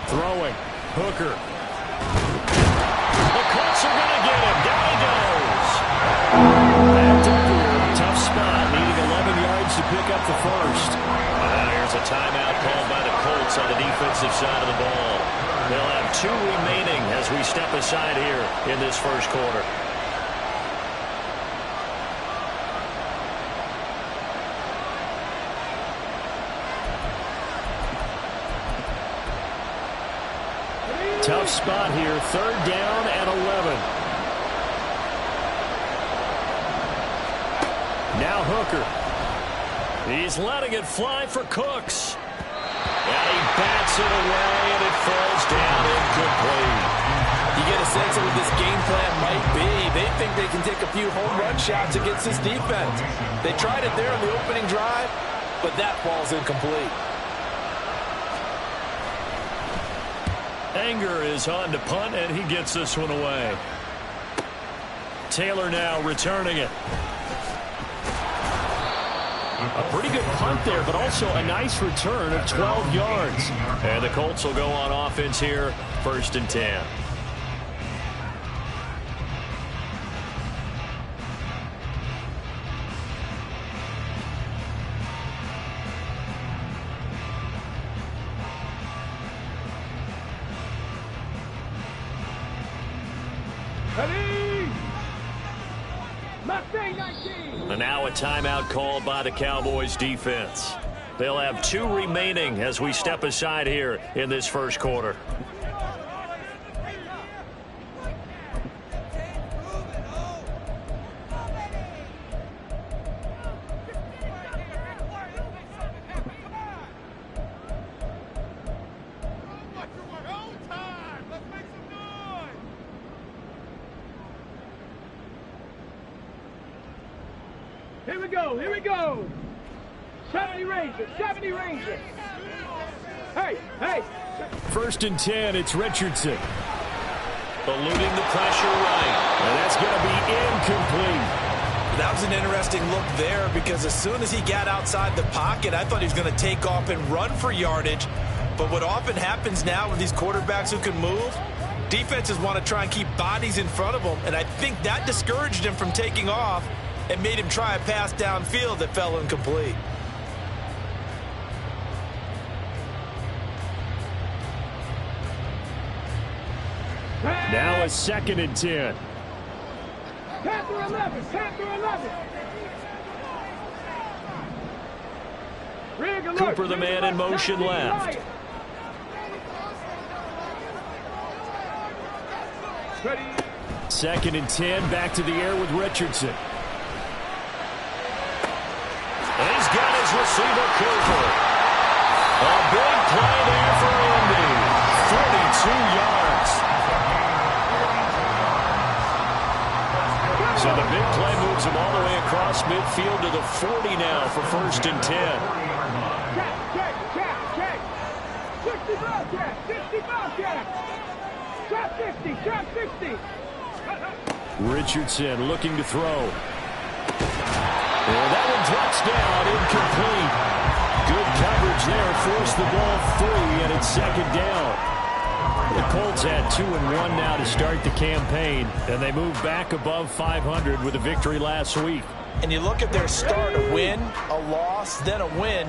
Throwing. Hooker. The Colts are going to get him. Down he goes. Backed up here. Tough spot. Needing 11 yards to pick up the first. Here's a timeout called by the Colts on the defensive side of the ball. They'll have 2 remaining as we step aside here in this first quarter. Tough spot here. 3rd down and 11. Now Hooker. He's letting it fly for Cooks. And he bats it away, and it falls down incomplete. You get a sense of what this game plan might be. They think they can take a few home run shots against this defense. They tried it there in the opening drive, but that falls incomplete. Anger is on to punt, and he gets this one away. Taylor now returning it. A pretty good punt there, but also a nice return of 12 yards. And the Colts will go on offense here, 1st and 10. And now a timeout called by the Cowboys defense. They'll have 2 remaining as we step aside here in this first quarter. Here we go. 70 Rangers, 70 Rangers. Hey. 1st and 10, it's Richardson. Eluding the pressure right. And that's going to be incomplete. That was an interesting look there because as soon as he got outside the pocket, I thought he was going to take off and run for yardage. But what often happens now with these quarterbacks who can move, defenses want to try and keep bodies in front of them. And I think that discouraged him from taking off and made him try a pass downfield that fell incomplete. Now a 2nd and 10. Panther 11, Panther 11. Cooper, the man in motion left. Ready. 2nd and 10, back to the air with Richardson. And he's got his receiver, Cooper. A big play there for Indy. 42 yards. So the big play moves him all the way across midfield to the 40 now for 1st and 10. Check. 65 check. Trap 60. Richardson looking to throw. And that one drops down, incomplete. Good coverage there, forced the ball free, and it's 2nd down. The Colts had 2-1 now to start the campaign, and they moved back above 500 with a victory last week. And you look at their start, a win, a loss, then a win.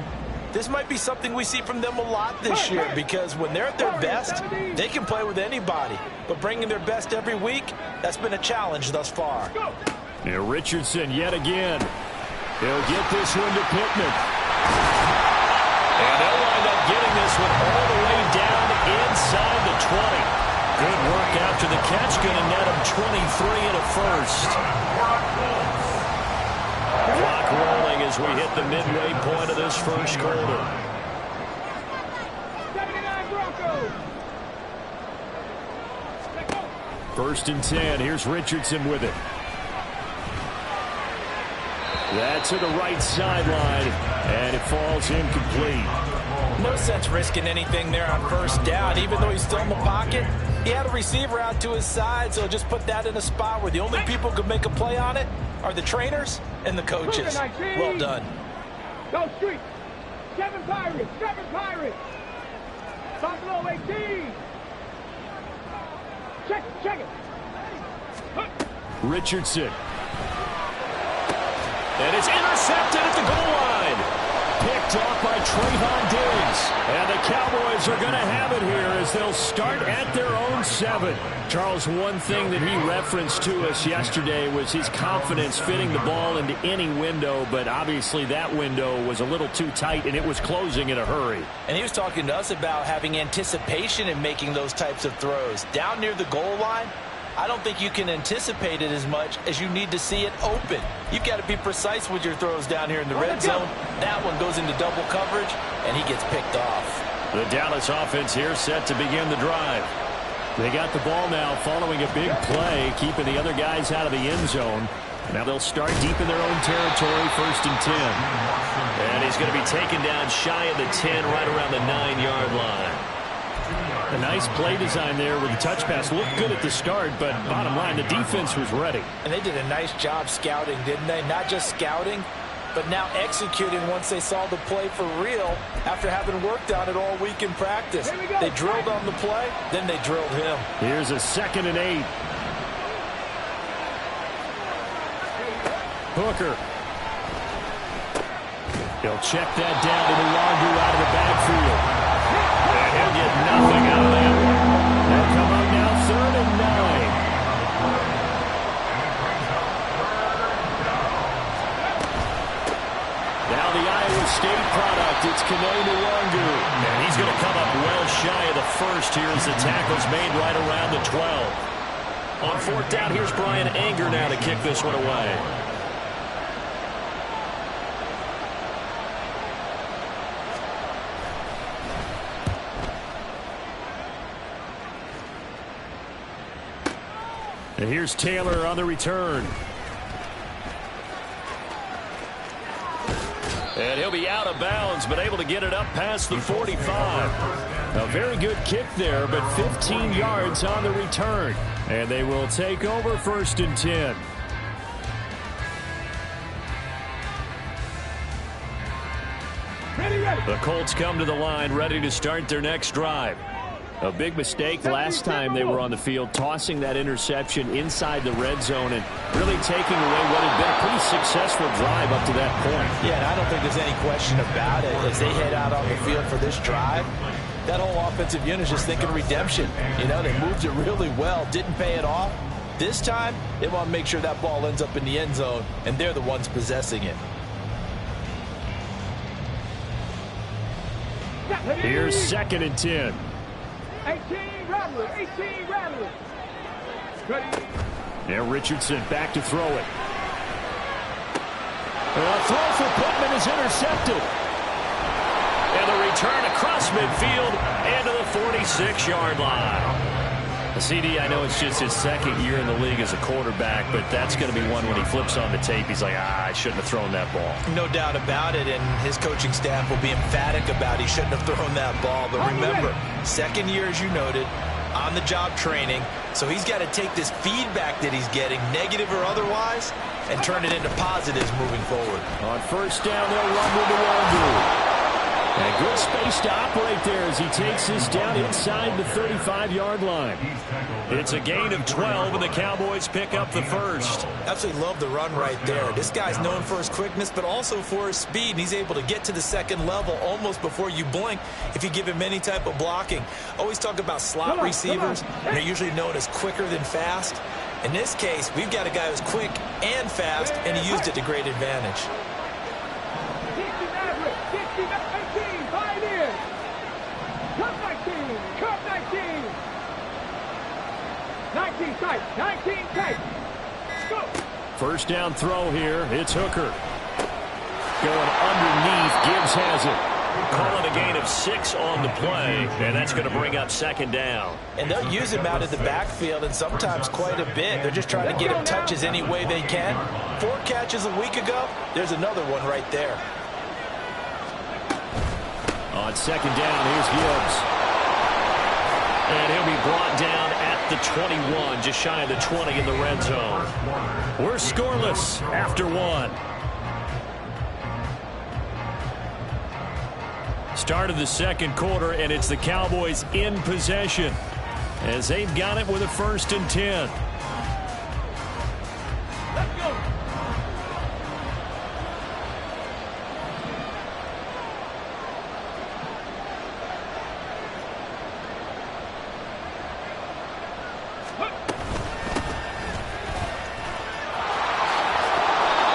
This might be something we see from them a lot this year because when they're at their best, they can play with anybody. But bringing their best every week, that's been a challenge thus far. Now Richardson yet again. He'll get this one to Pittman. And they'll wind up getting this one all the way down inside the 20. Good work after the catch. Going to net him 23 and a first. Clock rolling as we hit the midway point of this first quarter. 79 Broncos. 1st and 10. Here's Richardson with it. That's to the right sideline, and it falls incomplete. No sense risking anything there on 1st down. Even though he's still in the pocket, he had a receiver out to his side, so just put that in a spot where the only people who can make a play on it are the trainers and the coaches. Well done. Go Street. 7 Pirates. Buffalo 18. Check it. Richardson. And it's intercepted at the goal line. Picked off by Trayvon Diggs. And the Cowboys are going to have it here as they'll start at their own 7. Charles, one thing that he referenced to us yesterday was his confidence fitting the ball into any window, but obviously that window was a little too tight and it was closing in a hurry. And he was talking to us about having anticipation in making those types of throws. Down near the goal line, I don't think you can anticipate it as much as you need to see it open. You've got to be precise with your throws down here in the red zone. That one goes into double coverage, and he gets picked off. The Dallas offense here set to begin the drive. They got the ball now following a big play, keeping the other guys out of the end zone. Now they'll start deep in their own territory, 1st and 10. And he's going to be taken down shy of the 10, right around the 9-yard line. A nice play design there with the touch pass. Looked good at the start, but bottom line, the defense was ready. And they did a nice job scouting, didn't they? Not just scouting, but now executing once they saw the play for real after having worked on it all week in practice. They drilled on the play, then they drilled him. Here's a 2nd and 8. Hooker. He'll check that down to the Longu out of the backfield. And he'll get nothing out of that one. They'll come up now 3rd and 9. Now the Iowa State product, it's Kene Nwangwu. And he's going to come up well shy of the 1st here as the tackle's made right around the 12. On 4th down, here's Brian Anger now to kick this one away. And here's Taylor on the return. And he'll be out of bounds, but able to get it up past the 45. A very good kick there, but 15 yards on the return. And they will take over 1st and 10. The Colts come to the line, ready to start their next drive. A big mistake last time they were on the field, tossing that interception inside the red zone and really taking away what had been a pretty successful drive up to that point. Yeah, and I don't think there's any question about it. As they head out on the field for this drive, that whole offensive unit is just thinking redemption. You know, they moved it really well, didn't pay it off. This time, they want to make sure that ball ends up in the end zone, and they're the ones possessing it. Here's 2nd and 10. 18 Rattler, 18 Rattler. Ready. Now Richardson back to throw it. A throw for Pittman is intercepted. And the return across midfield and to the 46-yard line. CD, I know it's just his 2nd year in the league as a quarterback, but that's going to be one when he flips on the tape, he's like, I shouldn't have thrown that ball. No doubt about it, and his coaching staff will be emphatic about he shouldn't have thrown that ball. But remember, 2nd year, as you noted, on-the-job training, so he's got to take this feedback that he's getting, negative or otherwise, and turn it into positives moving forward. On 1st down, they'll run with the Nwangwu. And good space to operate there as he takes this down inside the 35-yard line. It's a gain of 12, and the Cowboys pick up the 1st. Absolutely love the run right there. This guy's known for his quickness, but also for his speed. And he's able to get to the 2nd level almost before you blink if you give him any type of blocking. Always talk about slot receivers. They're usually known as quicker than fast. In this case, we've got a guy who's quick and fast, and he used it to great advantage. 19 tight, 19 tight. Go. 1st down throw here. It's Hooker. Going underneath. Gibbs has it. Calling a gain of 6 on the play, and that's going to bring up 2nd down. And they'll use him out of the backfield, and sometimes quite a bit. They're just trying to get him touches any way they can. 4 catches a week ago. There's another one right there. On 2nd down, here's Gibbs. And he'll be brought down at the 21, just shy of the 20 in the red zone. We're scoreless after 1. Start of the 2nd quarter, and it's the Cowboys in possession. as they've got it with a 1st and 10. Let's go.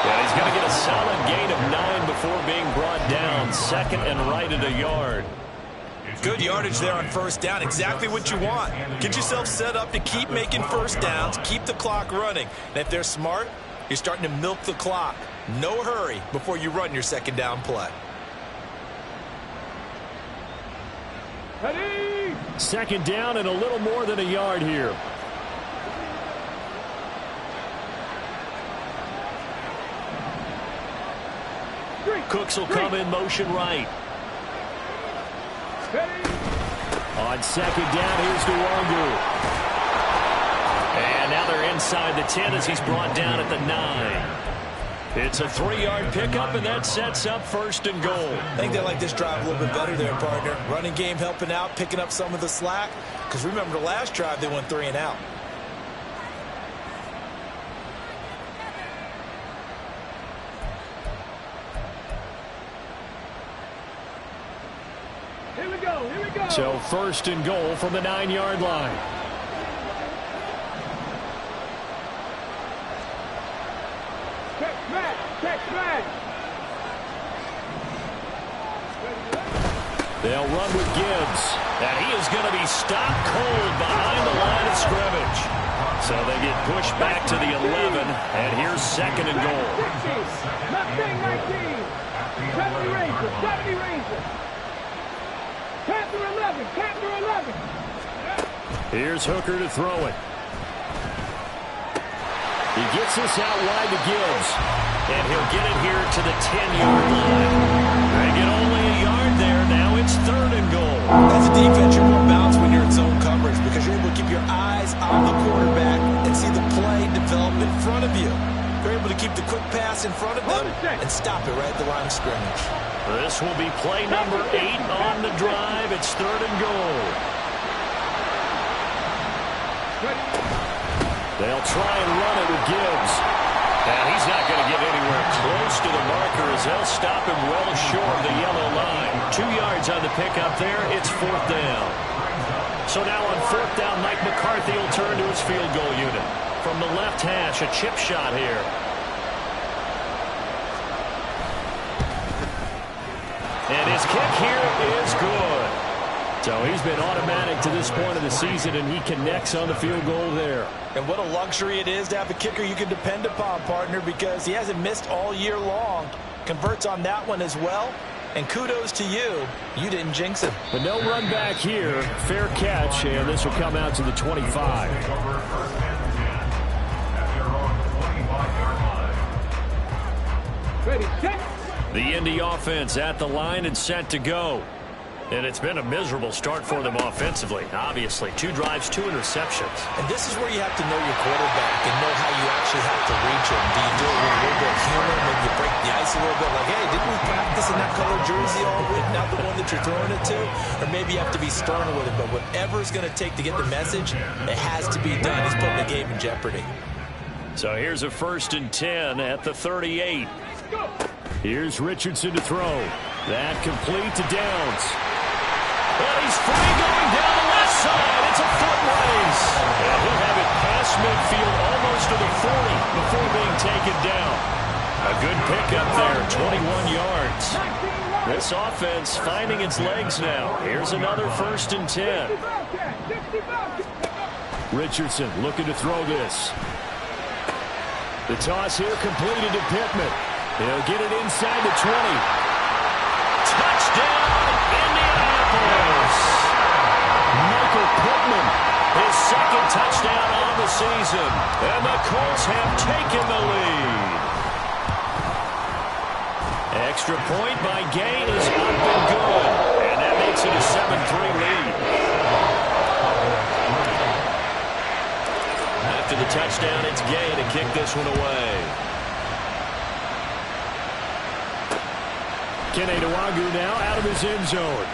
Yeah, he's going to get a solid gain of 9 before being brought down. 2nd and right at a yard. Good yardage there on 1st down. Exactly what you want. Get yourself set up to keep making 1st downs, keep the clock running. And if they're smart, you're starting to milk the clock. No hurry before you run your 2nd down play. Ready? 2nd down and a little more than a yard here. Cooks will come in motion right. Ready? On 2nd down, here's Nwangu. And now they're inside the 10 as he's brought down at the 9. It's a 3-yard pickup, and that sets up 1st and goal. I think they like this drive a little bit better there, partner. Running game helping out, picking up some of the slack. Because remember, the last drive, they went 3 and out. Here we go. Here we go. So 1st and goal from the 9-yard line. Check back. Check back. They'll run with Gibbs. And he is going to be stopped cold behind the line of scrimmage. So they get pushed back to the 11. And here's 2nd and goal. 60. Mustang 19. 70 Ranger. 70 Ranger. Panther 11. Panther 11. Here's Hooker to throw it. He gets this out wide to Gibbs. And he'll get it here to the 10-yard line. They get only a yard there. Now it's 3rd and goal. As a defense, you're more balanced when you're in zone coverage because you're able to keep your eyes on the quarterback and see the play develop in front of you. You're able to keep the quick pass in front of them and stop it right at the line of scrimmage. This will be play number 8 on the drive. It's 3rd and goal. They'll try and run it with Gibbs. And he's not going to get anywhere close to the marker as they'll stop him well short of the yellow line. 2 yards on the pickup there. It's 4th down. So now on 4th down, Mike McCarthy will turn to his field goal unit. From the left hash, a chip shot here. And his kick here is good. So he's been automatic to this point of the season, and he connects on the field goal there. And what a luxury it is to have a kicker you can depend upon, partner, because he hasn't missed all year long. Converts on that one as well. And kudos to you. You didn't jinx him. But no run back here. Fair catch, and this will come out to the 25. Ready, set. The Indy offense at the line and set to go. And it's been a miserable start for them offensively. Obviously, 2 drives, 2 interceptions. And this is where you have to know your quarterback and know how you actually have to reach him. Do you do it with a little bit of humor? Maybe you break the ice a little bit. Like, hey, didn't we practice in that color jersey all week? Not the one that you're throwing it to? Or maybe you have to be stern with it. But whatever it's going to take to get the message, it has to be done. He's putting the game in jeopardy. So here's a 1st and 10 at the 38. Here's Richardson to throw. That complete to Downs. And he's free going down the left side. It's a foot race. And he'll have it past midfield almost to the 40 before being taken down. A good pickup there, 21 yards. This offense finding its legs now. Here's another 1st and 10. Richardson looking to throw this. The toss here completed to Pittman. He'll get it inside the 20. Touchdown, Indianapolis! Michael Pittman, his 2nd touchdown on the season. And the Colts have taken the lead. Extra point by Gain is up and good. And that makes it a 7-3 lead. After the touchdown, it's Gain to kick this one away. Kene Nwangu now out of his end zone.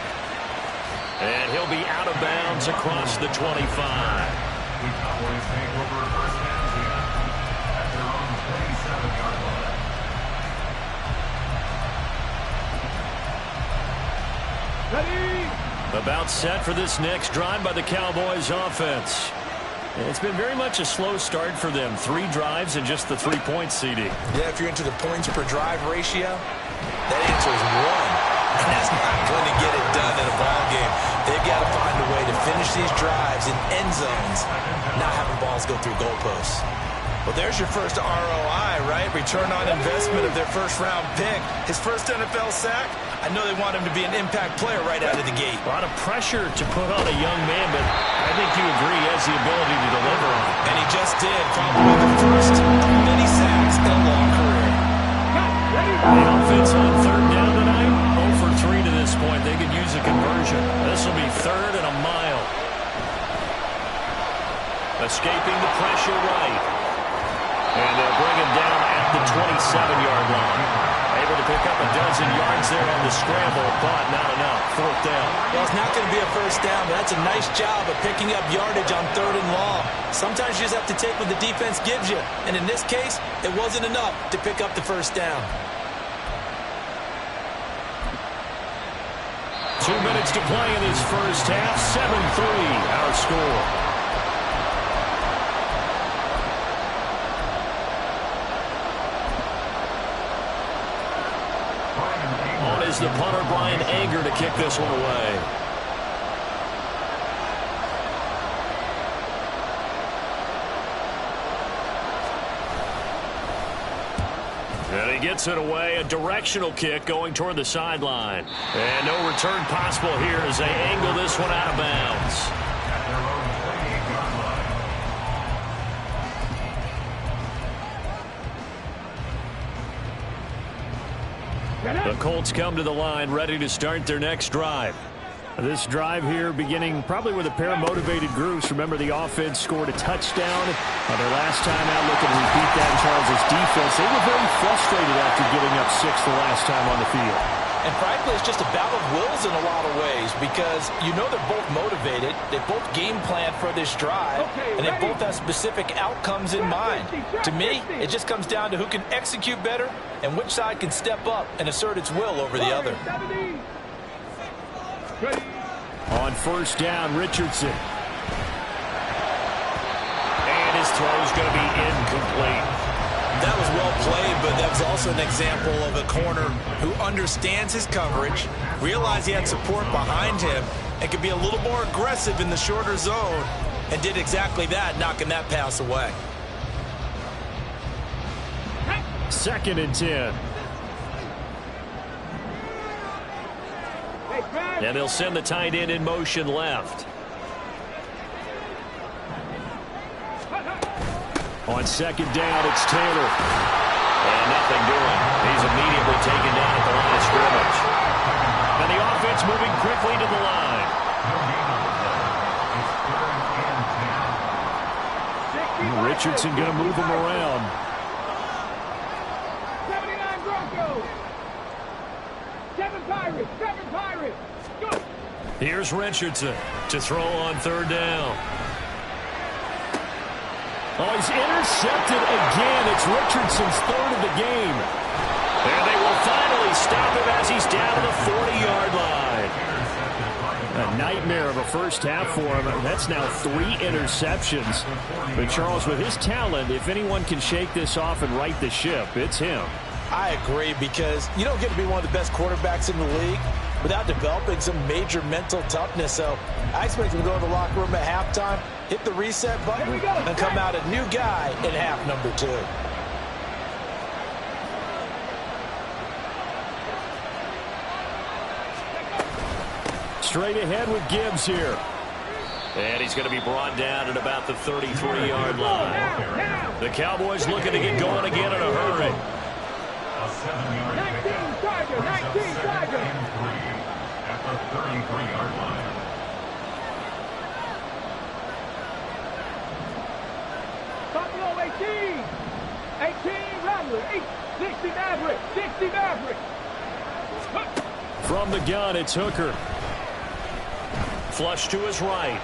And he'll be out of bounds across the 25. The Cowboys take over first down at their own 27-yard line. Ready? About set for this next drive by the Cowboys offense. It's been very much a slow start for them. 3 drives and just the 3-point CD. Yeah, if you're into the points per drive ratio, that answer is 1. And that's not going to get it done in a ball game. They've got to find a way to finish these drives in end zones, not having balls go through goalposts. Well, there's your first ROI, right? Return on investment of their first-round pick. His first NFL sack, I know they want him to be an impact player right out of the gate. A lot of pressure to put on a young man, but I think you agree he has the ability to deliver on it. And he just did, probably the first of many sacks in a long career. The offense on third down tonight, 0 for 3 to this point. They could use a conversion. This will be 3rd and a mile. Escaping the pressure right. And they'll bring him down at the 27-yard line. Able to pick up a dozen yards there on the scramble, but not enough. 4th down. Well, it's not going to be a first down, but that's a nice job of picking up yardage on 3rd and long. Sometimes you just have to take what the defense gives you. And in this case, it wasn't enough to pick up the first down. 2 minutes to play in this first half. 7-3 our score. On is the punter, Brian Anger, to kick this one away. And he gets it away. A directional kick going toward the sideline. And no return possible here as they angle this one out of bounds. The Colts come to the line ready to start their next drive. This drive here beginning probably with a pair of motivated groups. Remember, the offense scored a touchdown on their last time out. Looking to repeat that in Charles' defense. They were very frustrated after giving up 6 the last time on the field. And frankly, it's just a battle of wills in a lot of ways because you know they're both motivated. They both game plan for this drive, and they both have specific outcomes in mind. To me, it just comes down to who can execute better and which side can step up and assert its will over the other. On first down, Richardson. And his throw's going to be incomplete. That was well played, but that was also an example of a corner who understands his coverage, realized he had support behind him, and could be a little more aggressive in the shorter zone, and did exactly that, knocking that pass away. 2nd and 10. And they'll send the tight end in motion left. On 2nd down, it's Taylor. And nothing doing. He's immediately taken down at the line of scrimmage. And the offense moving quickly to the line. Richardson going to move him around. 79 Broncos. 7 Pirates. 7 Pirates. Go. Here's Richardson to throw on 3rd down. Oh, he's intercepted again. It's Richardson's 3rd of the game. And they will finally stop him as he's down to the 40-yard line. A nightmare of a first half for him. That's now 3 interceptions. But Charles, with his talent, if anyone can shake this off and right the ship, it's him. I agree, because you don't get to be one of the best quarterbacks in the league without developing some major mental toughness. So I expect him to go to the locker room at halftime, hit the reset button, and come out a new guy in half number 2. Straight ahead with Gibbs here. And he's going to be brought down at about the 33-yard line. The Cowboys looking to get going again in a hurry. 19 Tiger. 19 Tiger. At the 33-yard line. Buffalo 18. 18 Rattler. 60 Maverick. 60 Maverick. From the gun, it's Hooker. flush to his right.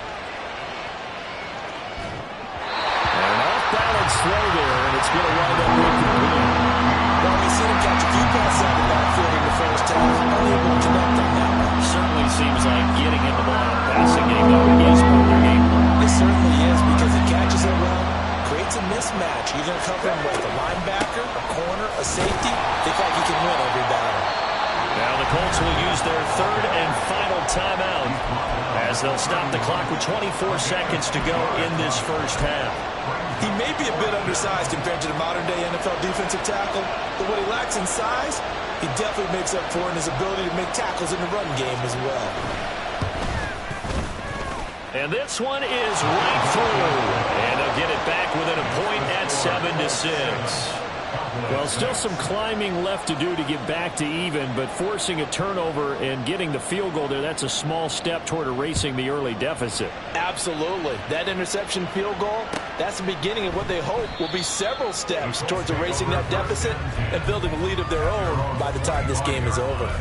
And off-balance throw there, and it's going to wind up incomplete. Well, we've seen him catch a few passes out of the backfield in the first half. Unable to connect on that one. Certainly seems like getting in the ball in a passing game, though, is part of their game plan. It certainly is, because it catches it well, creates a mismatch. You're going to cover him with a linebacker, a corner, a safety. Think like he can win every battle. Now the Colts will use their third and final timeout as they'll stop the clock with 24 seconds to go in this first half. He may be a bit undersized compared to the modern-day NFL defensive tackle, but what he lacks in size, he definitely makes up for in his ability to make tackles in the run game as well. And this one is right through. And they'll get it back within a point at 7-6. Well, still some climbing left to do to get back to even, but forcing a turnover and getting the field goal there, that's a small step toward erasing the early deficit. Absolutely. That interception field goal, that's the beginning of what they hope will be several steps towards erasing that deficit and building a lead of their own by the time this game is over.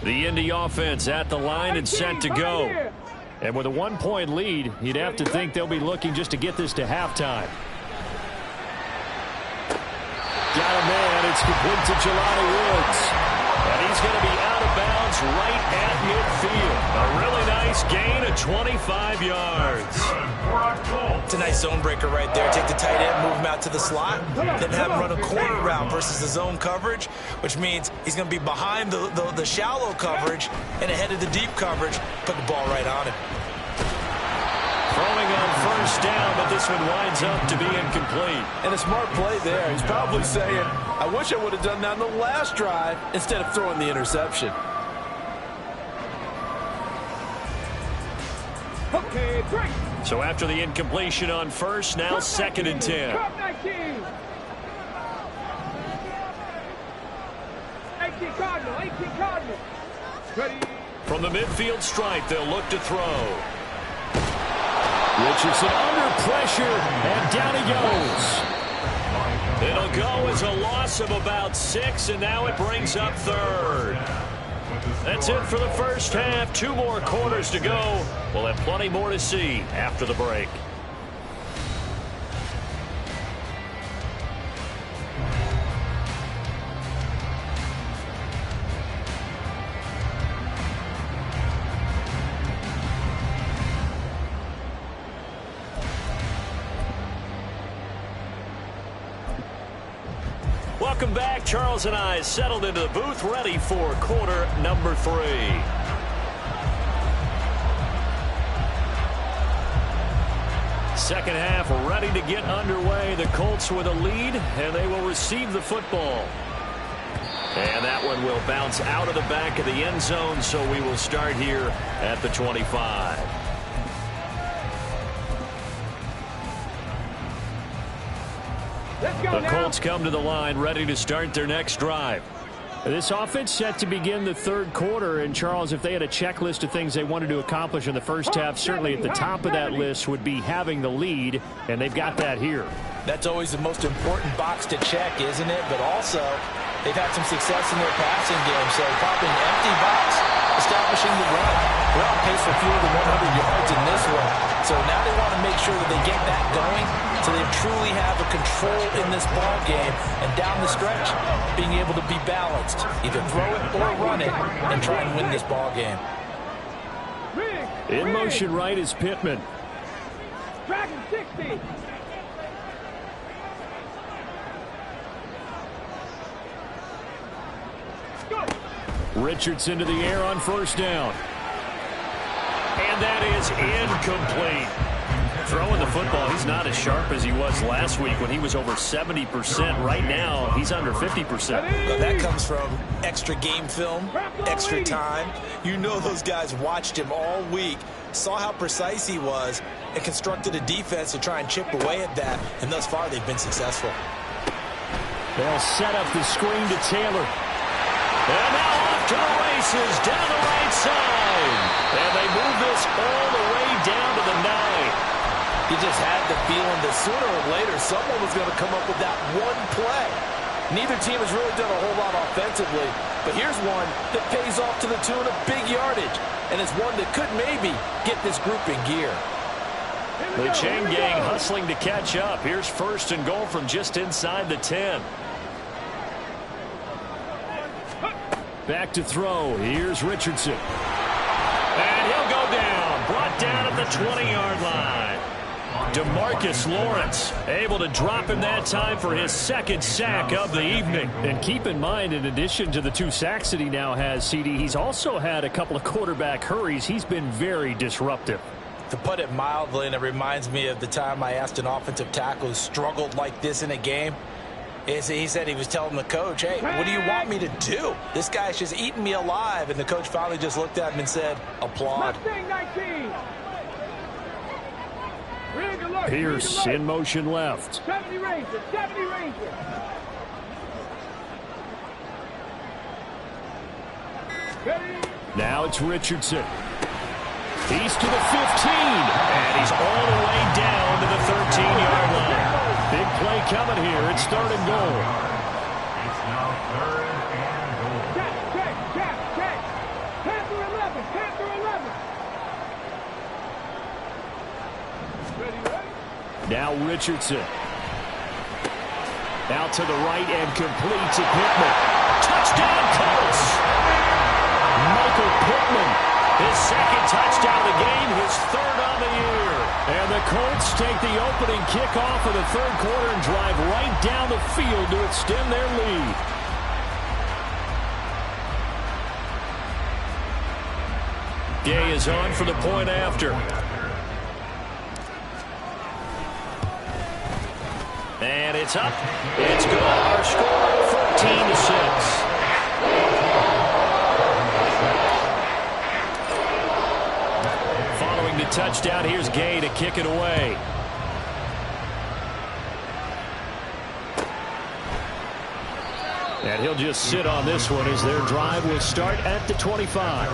The Indy offense at the line and set to go. And with a 1-point lead, you'd have to think they'll be looking just to get this to halftime. Got a man. It's complete to Jelani Woods. And he's going to be out of bounds right at midfield. A really nice gain of 25 yards. It's a nice zone breaker right there. Take the tight end, move him out to the slot, then have him run a corner route versus the zone coverage, which means he's going to be behind the shallow coverage and ahead of the deep coverage. Put the ball right on him. Throwing on first down, but this one winds up to be incomplete. And a smart play there. He's probably saying, I wish I would have done that on the last drive instead of throwing the interception. Okay, break. So after the incompletion on first, now 2nd and 10. 18 Cardinal. Ready. From the midfield stripe, they'll look to throw. Richardson under pressure, and down he goes. It'll go as a loss of about 6, and now it brings up 3rd. That's it for the first half. 2 more quarters to go. We'll have plenty more to see after the break. Welcome back. Charles and I settled into the booth, ready for quarter number 3. Second half ready to get underway. The Colts with a lead, and they will receive the football. And that one will bounce out of the back of the end zone, so we will start here at the 25. The Colts come to the line ready to start their next drive. This offense set to begin the 3rd quarter. And, Charles, if they had a checklist of things they wanted to accomplish in the first half, certainly at the top of that list would be having the lead, and they've got that here. That's always the most important box to check, isn't it? But also, they've had some success in their passing game, so probably an empty box, establishing the run. They're on pace for fewer than 100 yards in this one. So now they want to make sure that they get that going so they truly have a control in this ball game, and down the stretch, being able to be balanced. Either throw it or run it and try and win this ball game. In motion right is Pittman. Dragon 60. Richardson to the air on first down. And that is incomplete. Throwing the football, he's not as sharp as he was last week when he was over 70%. Right now, he's under 50%. Well, that comes from extra game film, extra time. You know those guys watched him all week, saw how precise he was, and constructed a defense to try and chip away at that. And thus far, they've been successful. They'll set up the screen to Taylor. And now off to the races down the right side. And they move this all the way down to the 9. You just had the feeling that sooner or later someone was going to come up with that one play. Neither team has really done a whole lot offensively, but here's one that pays off to the tune of big yardage, and it's one that could maybe get this group in gear. The chain gang hustling to catch up. Here's first and goal from just inside the 10. Back to throw. Here's Richardson. And he'll go down. Brought down at the 20-yard line. DeMarcus Lawrence able to drop him that time for his second sack of the evening. And keep in mind, in addition to the 2 sacks that he now has, CD, he's also had a couple of quarterback hurries. He's been very disruptive. To put it mildly, and it reminds me of the time I asked an offensive tackle who struggled like this in a game. He said he was telling the coach, hey, what do you want me to do? This guy's just eating me alive. And the coach finally just looked at him and said, applaud. Mustang 19. Rig alert. Pierce in motion left. 70 Rangers. 70 Rangers. Ready. Now it's Richardson. He's to the 15. And he's all the way down to the 13-yard line. Big play coming here. It's 3rd and goal. It's now 3rd and goal. Check. Panther 11. Panther 11. Ready. Now Richardson. Out to the right and complete to Pittman. Touchdown, Colts! Michael Pittman, his second touchdown of the game, his 3rd on the year. And the Colts take the opening kickoff of the 3rd quarter and drive right down the field to extend their lead. Gay is on for the point after. And it's up. It's good. Our score, 14-6. Following the touchdown, here's Gay to kick it away. And he'll just sit on this one as their drive will start at the 25.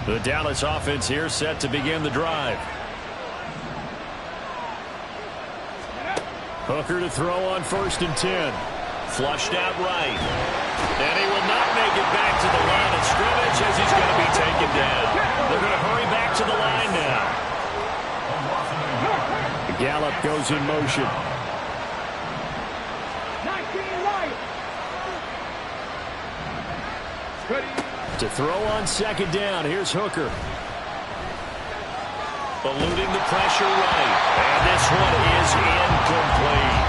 The Dallas offense here set to begin the drive. Hooker to throw on 1st and 10. Flushed out right. And he will not make it back to the line of scrimmage as he's going to be taken down. They're going to hurry back to the line now. Gallup goes in motion. 19 right. Ready. To throw on 2nd down, here's Hooker. Eluding the pressure right. And this one is incomplete.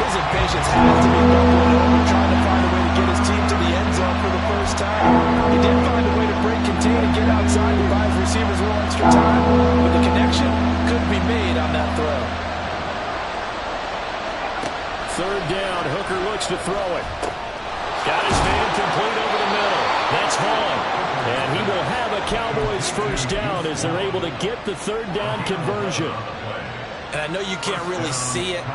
His impatience has to be bubbling over, trying to find a way to get his team to the end zone for the first time. He did find a way to break contain and get outside and buy his receivers a little extra time, but the connection couldn't be made on that throw. 3rd down, Hooker looks to throw it. Got his man complete over the middle. That's Vaughn. And he will have a Cowboys 1st down as they're able to get the 3rd down conversion. And I know you can't really see it,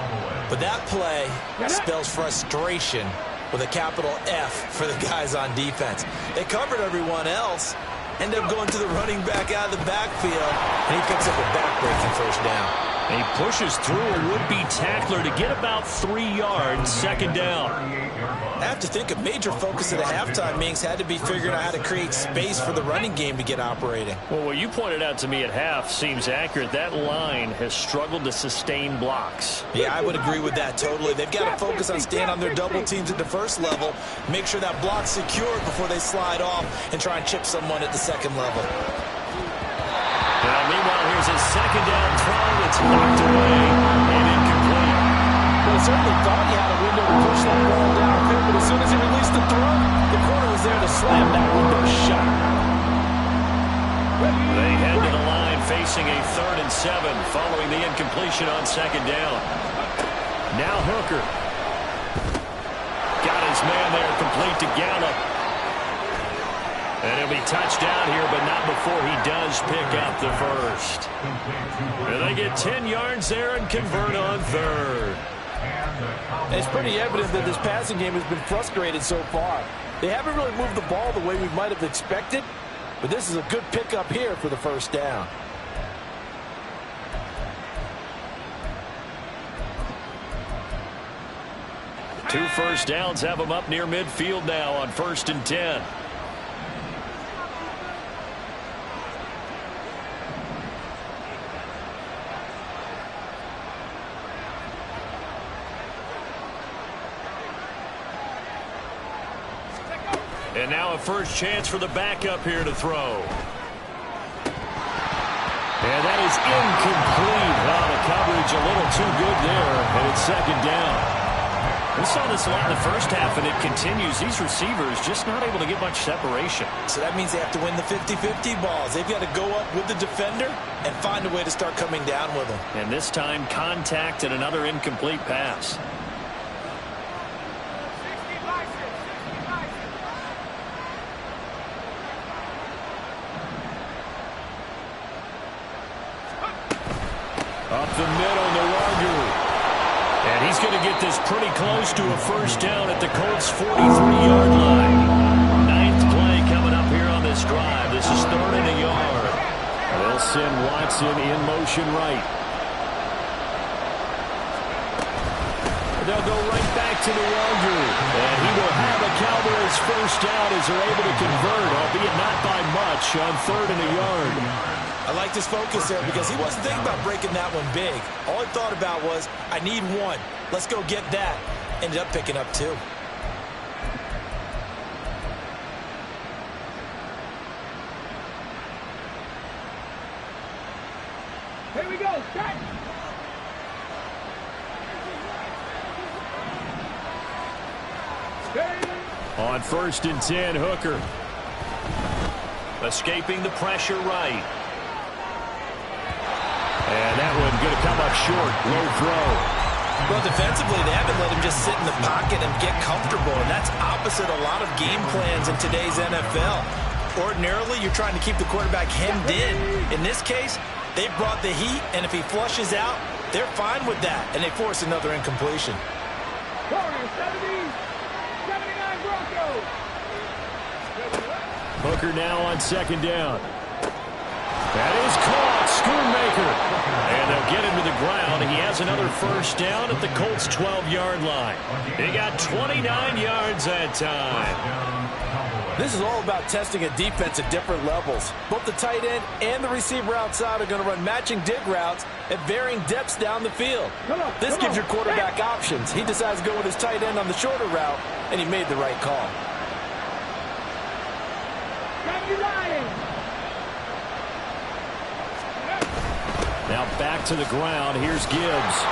but that play spells frustration with a capital F for the guys on defense. They covered everyone else, ended up going to the running back out of the backfield, and he picks up a back-breaking 1st down. He pushes through a would-be tackler to get about 3 yards, 2nd down. I have to think a major focus of the halftime meetings had to be figuring out how to create space for the running game to get operating. Well, what you pointed out to me at half seems accurate. That line has struggled to sustain blocks. Yeah, I would agree with that totally. They've got to focus on staying on their double teams at the 1st level, make sure that block's secured before they slide off and try and chip someone at the 2nd level. Well, meanwhile, here's his 2nd down throw. It's knocked away and incomplete. Well, certainly thought he had a window to push that ball downfield, but as soon as he released the throw, the corner was there to slam that window shut. They head to the line facing a 3rd and 7 following the incompletion on 2nd down. Now Hooker. Got his man there complete to Gallup. And he'll be touched down here, but not before he does pick up the first. And they get 10 yards there and convert on third. It's pretty evident that this passing game has been frustrated so far. They haven't really moved the ball the way we might have expected, but this is a good pickup here for the first down. Two first downs have them up near midfield now on 1st and 10. And now a first chance for the backup here to throw. And that is incomplete. Wow, the coverage a little too good there, and it's 2nd down. We saw this a lot in the first half, and it continues. These receivers just not able to get much separation. So that means they have to win the 50-50 balls. They've got to go up with the defender and find a way to start coming down with them. And this time, contact and another incomplete pass. Up the middle, Nwogu. And he's going to get this pretty close to a first down at the Colts' 43-yard line. 9th play coming up here on this drive. This is 3rd and a yard. They'll send Watson in motion right. They'll go right back to Nwogu. And he will have a Cowboys first down as they're able to convert, albeit not by much, on 3rd and a yard. I like this focus there because he wasn't thinking about breaking that one big. All he thought about was, I need one. Let's go get that. Ended up picking up 2. Here we go. Set. On 1st and 10, Hooker. Escaping the pressure right. And that one going to come up short. Low throw. Well, defensively, they haven't let him just sit in the pocket and get comfortable, and that's opposite a lot of game plans in today's NFL. Ordinarily, you're trying to keep the quarterback hemmed in. In this case, they brought the heat, and if he flushes out, they're fine with that, and they force another incompletion. Corner 79 Broncos. Hooker now on 2nd down. That is caught. Schoonmaker. And they'll get him to the ground. He has another first down at the Colts' 12-yard line. He got 29 yards that time. This is all about testing a defense at different levels. Both the tight end and the receiver outside are going to run matching dig routes at varying depths down the field. This gives your quarterback options. He decides to go with his tight end on the shorter route, and he made the right call. Now back to the ground. Here's Gibbs.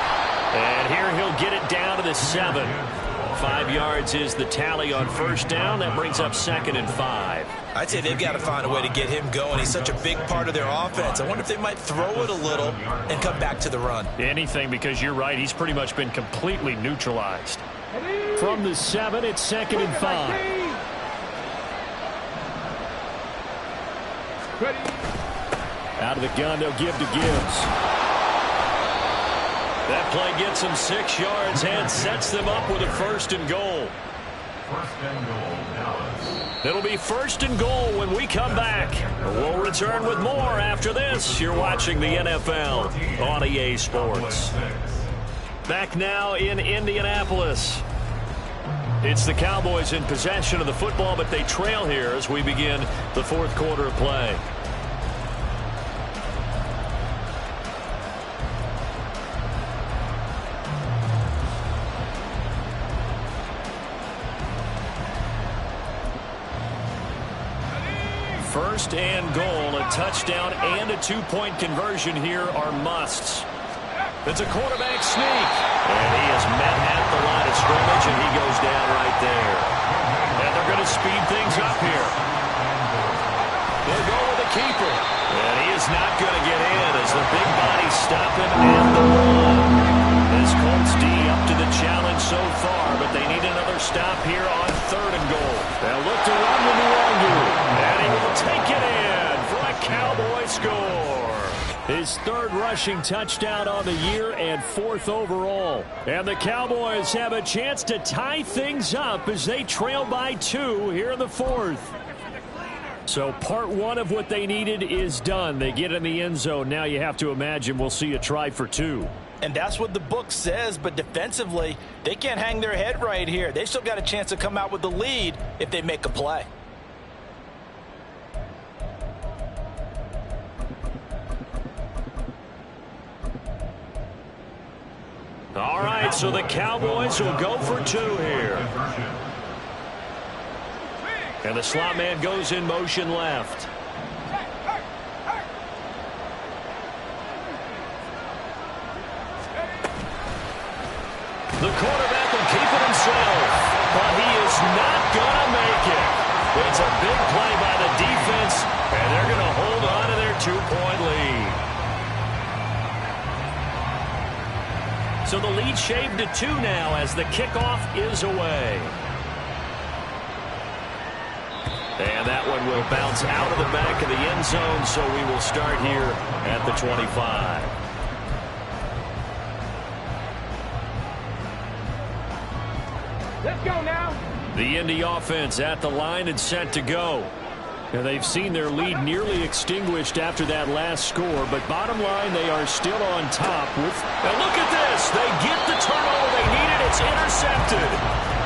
And here he'll get it down to the 7. 5 yards is the tally on first down. That brings up 2nd and 5. I'd say they've got to find a way to get him going. He's such a big part of their offense. I wonder if they might throw it a little and come back to the run. Anything, because you're right. He's pretty much been completely neutralized. From the 7, it's 2nd and 5. Out of the gun, they'll give to Gibbs. That play gets them 6 yards and sets them up with a 1st and goal. 1st and goal, Dallas. It'll be 1st and goal when we come back. We'll return with more after this. You're watching the NFL on EA Sports. Back now in Indianapolis. It's the Cowboys in possession of the football, but they trail here as we begin the 4th quarter of play. First and goal, a touchdown and a 2-point conversion here are musts. It's a quarterback sneak. And he is met at the line of scrimmage, and he goes down right there. And they're going to speed things up here. They'll go with the keeper. And he is not going to get in as the big body stop him and the run. This Colts D up to the challenge so far, but they need another stop here on 3rd and goal. They'll look to run with Nwogu. And he His third rushing touchdown on the year and 4th overall. And the Cowboys have a chance to tie things up as they trail by 2 here in the 4th. So part 1 of what they needed is done. They get in the end zone. Now you have to imagine we'll see a try for 2. And that's what the book says, but defensively, they can't hang their head right here. They still got a chance to come out with the lead if they make a play. All right, so the Cowboys will go for 2 here. And the slot man goes in motion left. The quarterback will keep it himself, but he is not going to make it. It's a big play by the defense, and they're going to hold on to their 2-point lead. So the lead shaved to 2 now as the kickoff is away. And that one will bounce out of the back of the end zone, so we will start here at the 25. Let's go now. The Indy offense at the line and set to go. And they've seen their lead nearly extinguished after that last score, but bottom line, they are still on top with... And look at this! They get the turnover they needed. It's intercepted.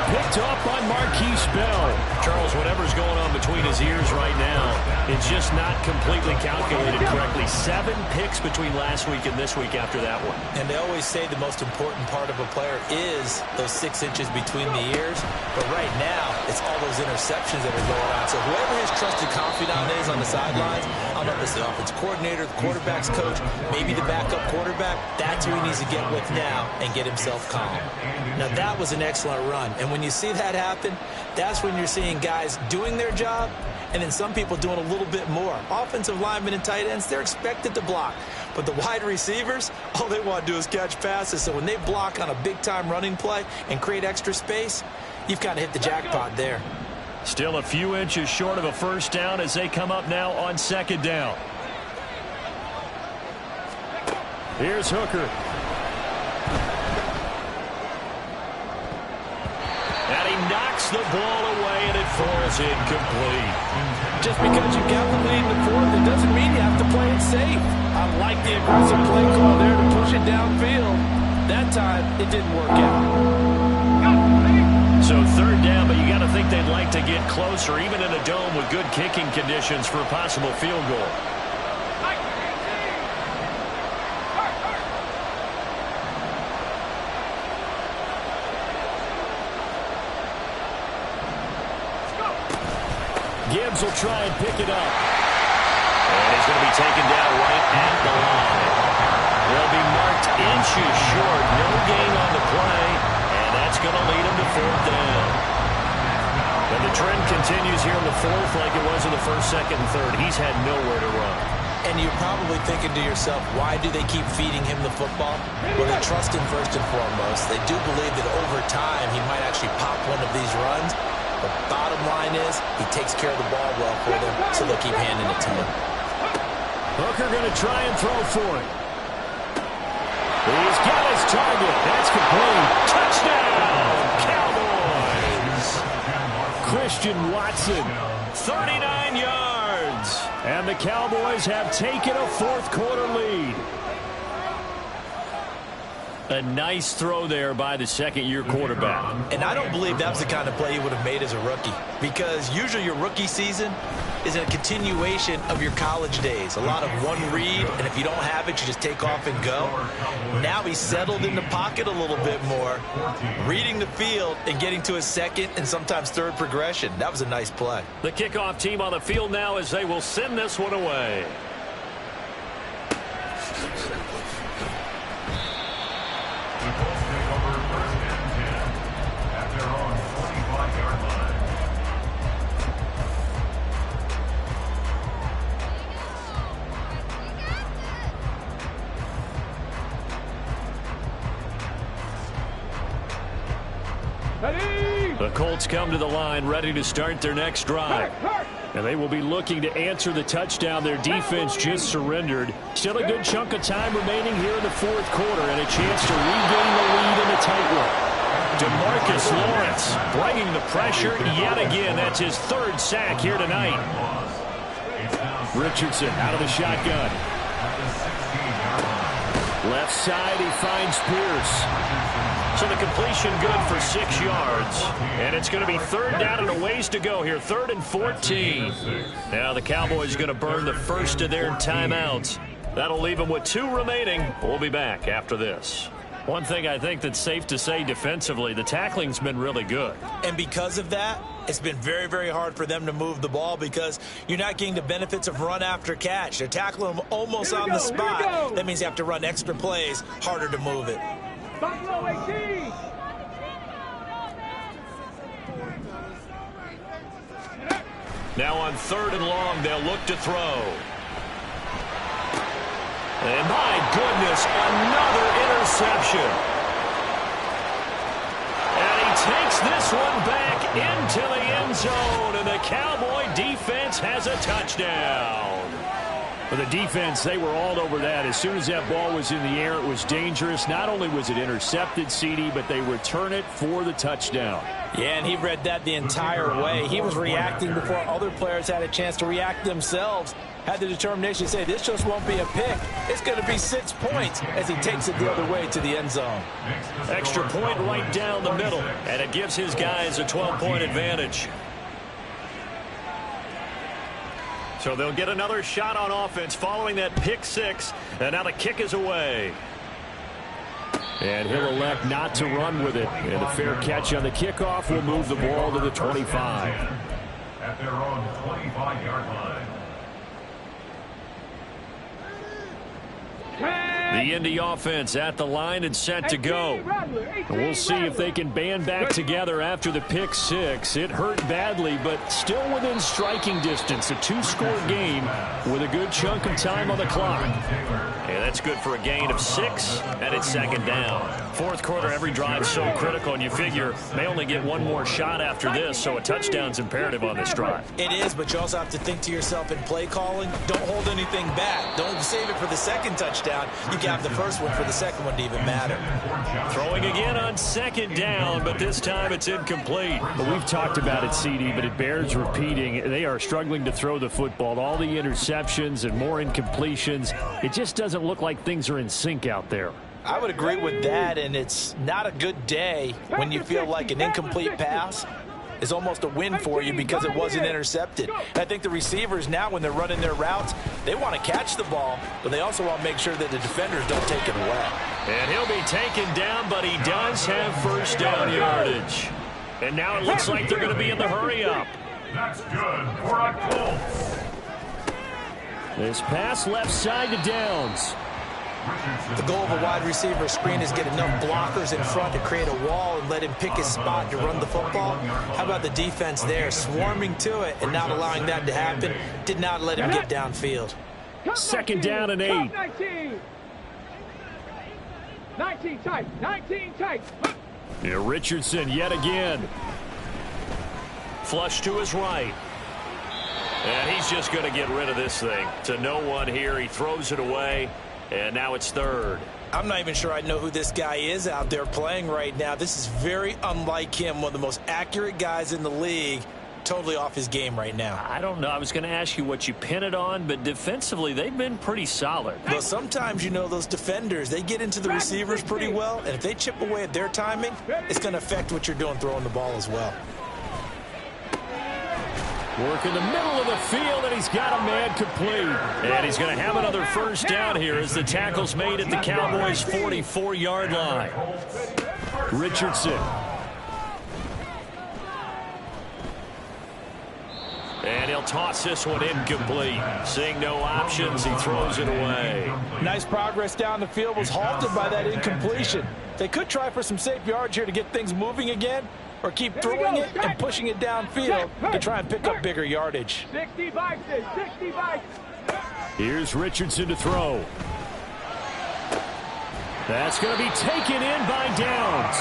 Picked off by Marquise Bell. Charles, whatever's going on between his ears right now, it's just not completely calculated correctly. 7 picks between last week and this week after that one. And they always say the most important part of a player is those 6 inches between the ears. But right now, it's all those interceptions that are going on. So whoever his trusted confidant is on the sidelines, I don't know if it's the offensive coordinator, the quarterback's coach, maybe the backup quarterback, that's who he needs to get with now and get himself calm. Now, that was an excellent run. And when you see that happen, that's when you're seeing guys doing their job and then some people doing a little bit more. Offensive linemen and tight ends, they're expected to block. But the wide receivers, all they want to do is catch passes. So when they block on a big-time running play and create extra space, you've kind of hit the jackpot there. Still a few inches short of a first down as they come up now on 2nd down. Here's Hooker. And he knocks the ball away, and it falls incomplete. Just because you got the lead in the 4th, it doesn't mean you have to play it safe. I like the aggressive play call there to push it downfield. That time, it didn't work out. So 3rd down, but you got to think they'd like to get closer, even in a dome with good kicking conditions for a possible field goal. Gibbs will try and pick it up. And he's going to be taken down right at the line. They'll be marked inches short. No gain on the play. And that's going to lead him to 4th down. And the trend continues here in the 4th like it was in the 1st, 2nd, and 3rd. He's had nowhere to run. And you're probably thinking to yourself, why do they keep feeding him the football? Well, they trust him first and foremost. They do believe that over time he might actually pop one of these runs. But bottom line is, he takes care of the ball well for them, so they'll keep handing it to him. Hooker going to try and throw for it. He's got his target. That's complete. Touchdown, Cowboys. Christian Watson, 39 yards. And the Cowboys have taken a 4th quarter lead. A nice throw there by the 2nd-year quarterback. And I don't believe that was the kind of play he would have made as a rookie. Because usually your rookie season is a continuation of your college days. A lot of one read, and if you don't have it, you just take off and go. Now he's settled in the pocket a little bit more, reading the field and getting to his 2nd and sometimes 3rd progression. That was a nice play. The kickoff team on the field now as they will send this one away. The Colts take over 1st and 10 at their own 45-yard line. Ready? The Colts come to the line ready to start their next drive. Hurt. And they will be looking to answer the touchdown their defense just surrendered. Still a good chunk of time remaining here in the fourth quarter and a chance to regain the lead in a tight one. DeMarcus Lawrence bringing the pressure yet again. That's his third sack here tonight. Richardson out of the shotgun. Left side, he finds Pierce. So the completion good for 6 yards. And it's going to be third down and a ways to go here. 3rd and 14. Now the Cowboys going to burn the first of their timeouts. That'll leave them with 2 remaining. We'll be back after this. One thing I think that's safe to say defensively, the tackling's been really good. And because of that, it's been very, very hard for them to move the ball because you're not getting the benefits of run after catch. They're tackling them almost on the spot. That means you have to run extra plays, harder to move it. Buffalo 18. Now on 3rd and long, they'll look to throw. And my goodness, another interception. And he takes this one back into the end zone, and the Cowboy defense has a touchdown. For the defense, they were all over that. As soon as that ball was in the air, it was dangerous. Not only was it intercepted, CD, but they return it for the touchdown. Yeah, and he read that the entire way. He was reacting before other players had a chance to react themselves. Had the determination to say, this just won't be a pick. It's going to be 6 points as he takes it the other way to the end zone. Extra point right down the middle, and it gives his guys a 12-point advantage. So they'll get another shot on offense following that pick 6, and now the kick is away. And he'll elect not to run with it. And a fair catch on the kickoff will move the ball to the 25. At their own 25-yard line. The Indy offense at the line and set to go. And we'll see if they can band back together after the pick 6. It hurt badly, but still within striking distance. A 2-score game with a good chunk of time on the clock. And that's good for a gain of 6, and it's 2nd down. Fourth quarter, every drive so critical, and you figure may only get one more shot after this, so a touchdown's imperative on this drive. It is, but you also have to think to yourself in play calling, don't hold anything back. Don't save it for the second touchdown. You can have the first one for the second one to even matter. Throwing again on 2nd down, but this time it's incomplete. Well, we've talked about it, CD, but it bears repeating. They are struggling to throw the football. All the interceptions and more incompletions. It just doesn't look like things are in sync out there. I would agree with that, and it's not a good day when you feel like an incomplete pass is almost a win for you because it wasn't intercepted. And I think the receivers now, when they're running their routes, they want to catch the ball, but they also want to make sure that the defenders don't take it away. And he'll be taken down, but he does have first down yardage. And now it looks like they're going to be in the hurry-up. That's good for a Colts. This pass left side to Downs. The goal of a wide receiver screen is get enough blockers in front to create a wall and let him pick his spot to run the football. How about the defense there, swarming to it and not allowing that to happen? Did not let him get downfield. 2nd down and 8. 19 tight. 19 tight. Yeah, Richardson yet again. Flush to his right. And he's just going to get rid of this thing. To no one here. He throws it away. And now it's 3rd. I'm not even sure I know who this guy is out there playing right now. This is very unlike him, one of the most accurate guys in the league. Totally off his game right now. I don't know. I was going to ask you what you pin it on, but defensively, they've been pretty solid. Well, sometimes, you know, those defenders, they get into the receivers pretty well, and if they chip away at their timing, it's going to affect what you're doing throwing the ball as well. Work in the middle of the field, and he's got a man complete. And he's going to have another first down here as the tackle's made at the Cowboys' 44-yard line. Richardson. And he'll toss this one incomplete. Seeing no options, he throws it away. Nice progress down the field, was halted by that incompletion. They could try for some safe yards here to get things moving again, or keep throwing it and pushing it downfield to try and pick up bigger yardage. 60 boxes, 60 boxes. Here's Richardson to throw. That's going to be taken in by Downs.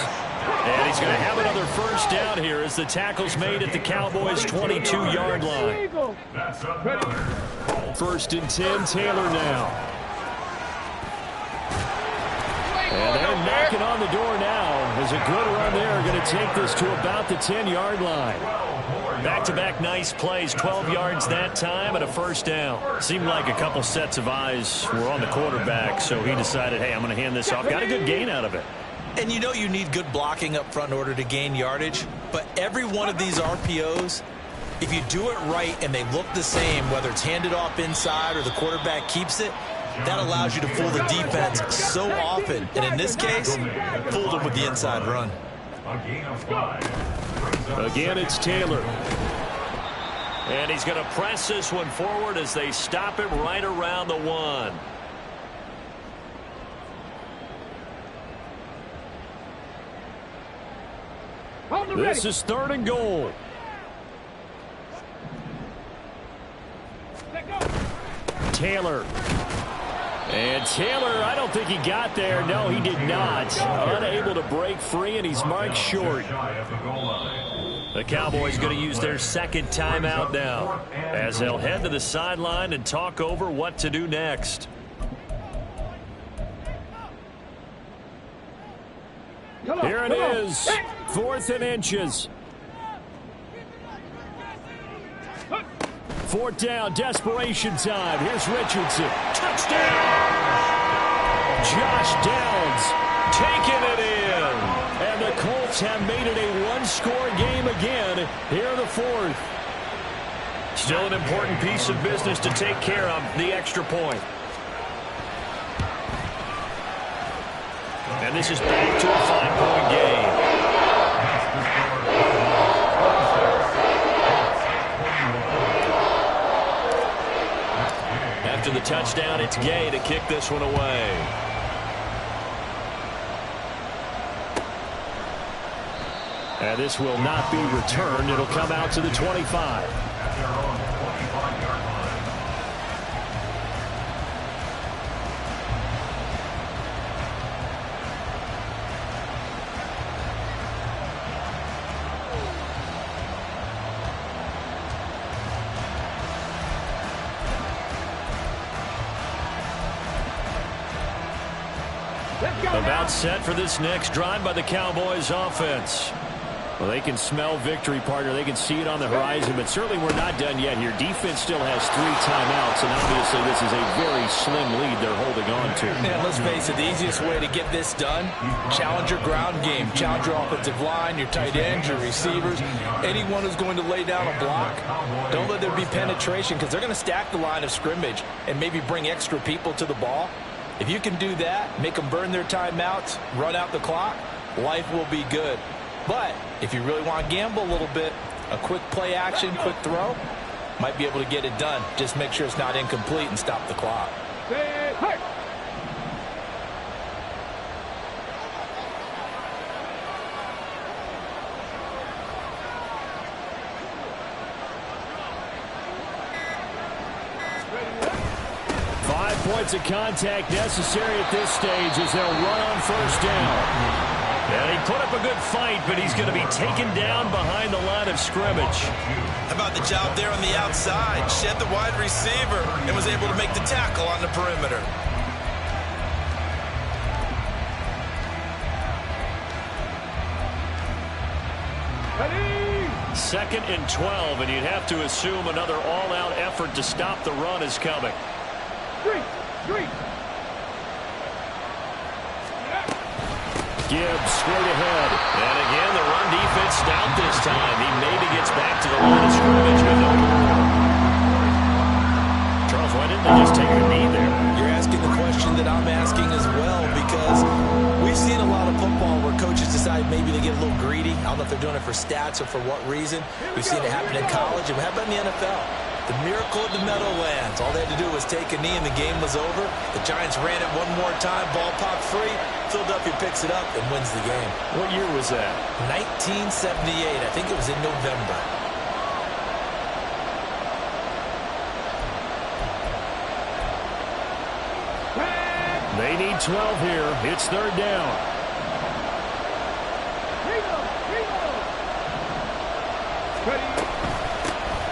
And he's going to have another first down here as the tackle's made at the Cowboys' 22-yard line. That's another. 1st and 10, Taylor now. And they're knocking on the door now. As a good run there, going to take this to about the 10-yard line. Back-to-back nice plays, 12 yards that time and a first down. Seemed like a couple sets of eyes were on the quarterback, so he decided, hey, I'm going to hand this off. Got a good gain out of it. And you know you need good blocking up front in order to gain yardage, but every one of these RPOs, if you do it right and they look the same, whether it's handed off inside or the quarterback keeps it, that allows you to fool the defense so often. And in this case, fooled them with the inside run. Again, it's Taylor. And he's going to press this one forward as they stop him right around the 1. This is 3rd and goal. Taylor. And Taylor, I don't think he got there. No, he did not. Unable to break free, and he's marked short. The Cowboys going to use their second timeout now as they'll head to the sideline and talk over what to do next. Here it is, 4th and inches. 4th down, desperation time. Here's Richardson. Touchdown! Josh Downs taking it in. And the Colts have made it a one-score game again here in the 4th. Still an important piece of business to take care of, the extra point. And this is back to a 5-point game. After the touchdown, it's Gay to kick this one away. And this will not be returned. It'll come out to the 25. About set for this next drive by the Cowboys offense. Well, they can smell victory, partner. They can see it on the horizon, but certainly we're not done yet here. Defense still has 3 timeouts, and obviously this is a very slim lead they're holding on to. And let's face it, the easiest way to get this done, challenge your ground game. Challenge your offensive line, your tight ends, your receivers, anyone who's going to lay down a block. Don't let there be penetration because they're going to stack the line of scrimmage and maybe bring extra people to the ball. If you can do that, make them burn their timeouts, run out the clock, life will be good. But if you really want to gamble a little bit, a quick play action, quick throw, might be able to get it done. Just make sure it's not incomplete and stop the clock. Hey! 5 points of contact necessary at this stage as they'll run on first down. And he put up a good fight, but he's going to be taken down behind the line of scrimmage. How about the job there on the outside? Shed the wide receiver and was able to make the tackle on the perimeter. Ready! 2nd and 12, and you'd have to assume another all-out effort to stop the run is coming. Street! Gibbs straight ahead. And again, the run defense stout this time. He maybe gets back to the line of scrimmage. Charles, why didn't they just take a knee there? You're asking the question that I'm asking as well, because we've seen a lot of football where coaches decide maybe they get a little greedy. I don't know if they're doing it for stats or for what reason. We've seen it happen in college, and how about in the NFL? The miracle of the Meadowlands. All they had to do was take a knee and the game was over. The Giants ran it one more time, ball popped free. Philadelphia picks it up and wins the game. What year was that? 1978. I think it was in November. They need 12 here. It's 3rd down.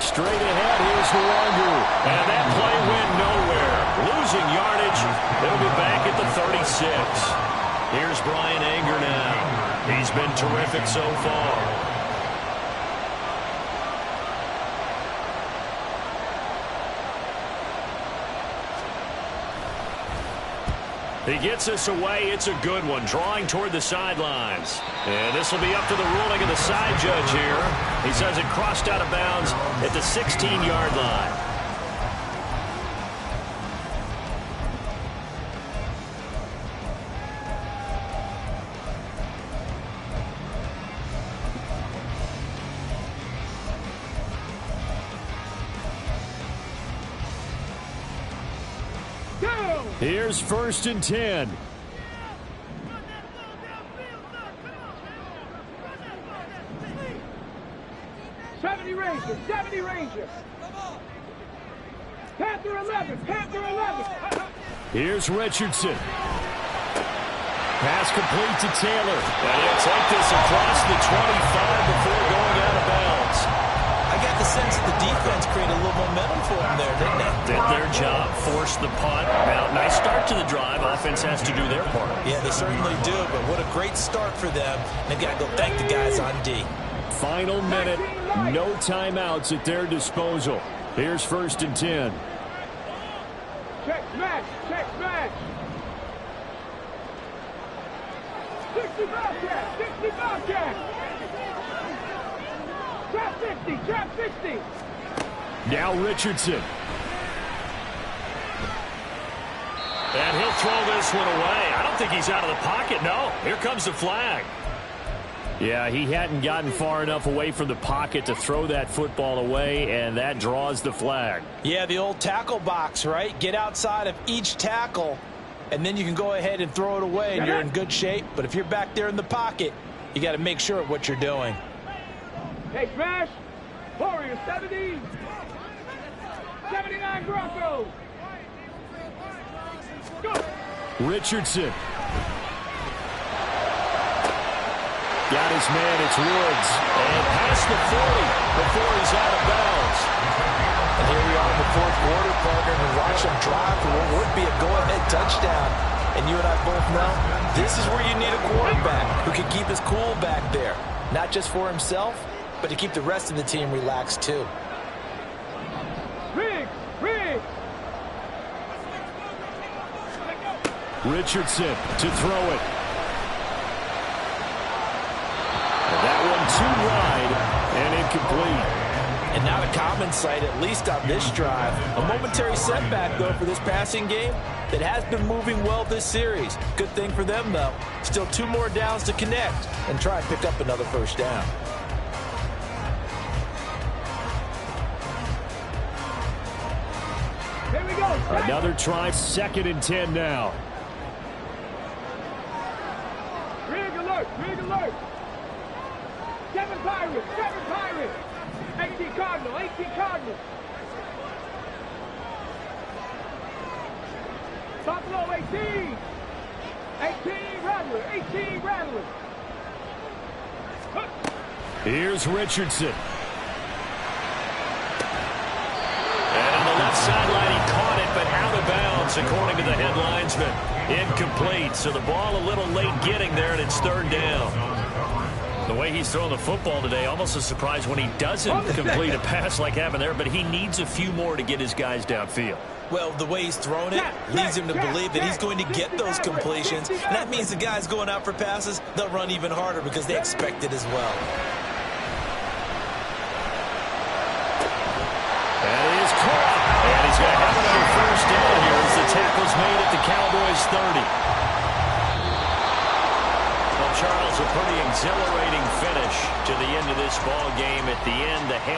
Straight ahead, here's Nwangu. And that play went nowhere. Losing yardage. They'll be back at the 36. Here's Bryan Anger now. He's been terrific so far. He gets us away. It's a good one, drawing toward the sidelines. And this will be up to the ruling of the side judge here. He says it crossed out of bounds at the 16-yard line. Here's 1st and 10. Ranger, 70 Ranger. Panther 11, Panther 11. Here's Richardson. Pass complete to Taylor. And he'll take this across the 25 before going out of bounds. I got the sense that the defense created a little momentum for them there, didn't they? Did their job, forced the punt. Now, nice start to the drive. Offense has to do their part. Yeah, they certainly do, but what a great start for them. They've got to go thank the guys on D. Final minute, no timeouts at their disposal. Here's 1st and 10. Check smash, check smash. 60 Bobcat, 60 Bobcat. Trap 50, trap 50. Now Richardson. And he'll throw this one away. I don't think he's out of the pocket, no. Here comes the flag. Yeah, he hadn't gotten far enough away from the pocket to throw that football away, and that draws the flag. Yeah, the old tackle box, right? Get outside of each tackle, and then you can go ahead and throw it away, and you're in good shape. But if you're back there in the pocket, you got to make sure of what you're doing. Hey, smash. Warriors, 70. 79 Broncos. Go. Richardson. Got his man, it's Woods. And past the 40 before he's out of bounds. And here we are in the fourth quarter, partner, and watch him drive for what would be a go-ahead touchdown. And you and I both know this is where you need a quarterback who can keep his cool back there. Not just for himself, but to keep the rest of the team relaxed too. Richardson to throw it. And that one too wide and incomplete. And not a common sight, at least on this drive. A momentary setback, though, for this passing game that has been moving well this series. Good thing for them, though. Still 2 more downs to connect and try and pick up another first down. Here we go. Another try, 2nd and 10 now. Rig alert, rig alert. 7 Pirates, 7 Pirates. 18 Cardinal, 18 Cardinal. Buffalo 18. 18 Rattler, 18 Rattler. Here's Richardson. And on the left sideline, he caught it, but out of bounds, according to the head linesman. Incomplete, so the ball a little late getting there, and it's 3rd down. The way he's throwing the football today, almost a surprise when he doesn't complete a pass like happened there, but he needs a few more to get his guys downfield. Well, the way he's thrown it leads him to believe that he's going to get those completions. And that means the guys going out for passes, they'll run even harder because they expect it as well. That is caught. And he's going to have another first down here as the tackle's made at the Cowboys' 30. Well, Charles, a pretty exhilarating finish to the end of this ball game. At the end, the Hail